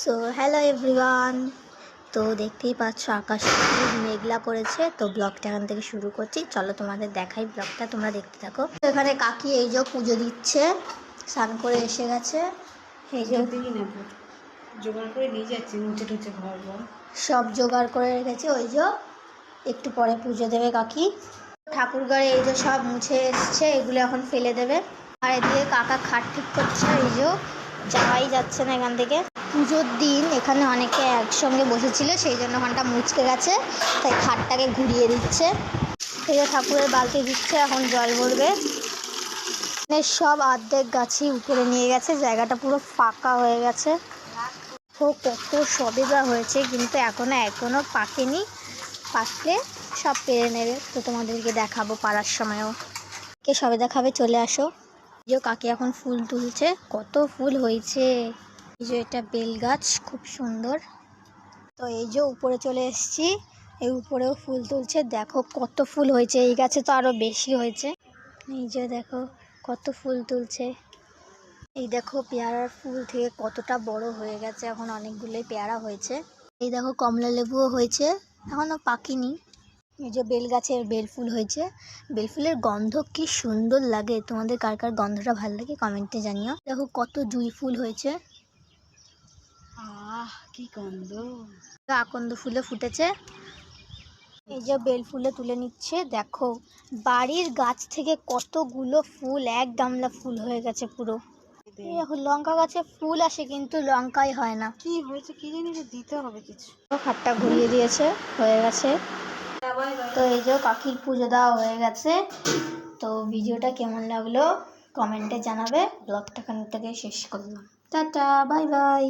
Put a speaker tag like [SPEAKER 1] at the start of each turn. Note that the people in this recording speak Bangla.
[SPEAKER 1] So hello everyone. তো দেখতেই পাচ্ছ আকাশ খুব মেঘলা করেছে। তো ব্লগটা এখান থেকে শুরু করছি, চলো তোমাদের দেখাই, ব্লগটা তোমরা দেখতে থাকো। তো এখানে কাকি এই যে পুজো দিচ্ছে, স্নান করে এসে গেছে। এই যে
[SPEAKER 2] জোগাড় করে নিয়ে যাচ্ছি, মুছে টুছে ঘর
[SPEAKER 1] সব জোগাড় করে রেখেছে। ওই যে একটু পরে পুজো দেবে কাকি। ঠাকুর ঘরে এই যে সব মুছে এসছে, এগুলো এখন ফেলে দেবে। আর এদিকে কাকা খাট ঠিক করছে, এই যে যাওয়াই যাচ্ছে না এখান থেকে। পুজোর দিন এখানে অনেকে একসঙ্গে বসেছিল, সেই জন্য ওখানটা মুচকে গেছে, তাই খাটটাকে ঘুরিয়ে দিচ্ছে। এই যে ঠাকুরের বালতি দিচ্ছে, এখন জল ভরবে। সব অর্ধেক গাছই উপরে নিয়ে গেছে, জায়গাটা পুরো ফাঁকা হয়ে গেছে। ও কত সবে যা হয়েছে, কিন্তু এখনো পাকেনি। পাকলে সব পেরে নেবে, তো তোমাদেরকে দেখাবো পাড়ার সময়ও। কে সবে দেখাবে, চলে আসো। এই যে কাকি এখন ফুল তুলছে, কত ফুল হয়েছে। এই যে এটা বেল গাছ, খুব সুন্দর। তো এই যে উপরে চলে এসেছি, এই উপরেও ফুল তুলছে, দেখো কত ফুল হয়েছে। এই গাছে তো আরো বেশি হয়েছে। এই যে দেখো কত ফুল তুলছে। এই দেখো পেয়ারার ফুল থেকে কতটা বড় হয়ে গেছে, এখন অনেকগুলোই পেয়ারা হয়েছে। এই দেখো কমলা লেবুও হয়েছে, এখনো পাকেনি। এই যে বেল গাছের বেল ফুল হয়েছে। বেল ফুলের গন্ধ কি সুন্দর লাগে, তোমাদের কার কার গন্ধটা ভালো লাগে কমেন্টে জানিও। দেখো কত জুঁই ফুল হয়েছে,
[SPEAKER 2] কি গন্ধ।
[SPEAKER 1] আকন্দ ফুলে ফুটেছে। এই যে বেল ফুলে তুলে নিচ্ছে, দেখো বাড়ির গাছ থেকে কতগুলো ফুল, এক গামলা ফুল হয়ে গেছে পুরো। এখন লঙ্কা গাছে ফুল আসে, কিন্তু লঙ্কাই হয় না।
[SPEAKER 2] কি হয়েছে কি জানি, দিতে হবে কিছু।
[SPEAKER 1] খাটটা ঘুরিয়ে দিয়েছে, হয়ে গেছে। তো এই যে কাকির পুজো দেওয়া হয়ে গেছে। তো ভিডিওটা কেমন লাগলো কমেন্টে জানাবে। ব্লগটা এখান থেকে শেষ করলাম, টাটা, বাই বাই।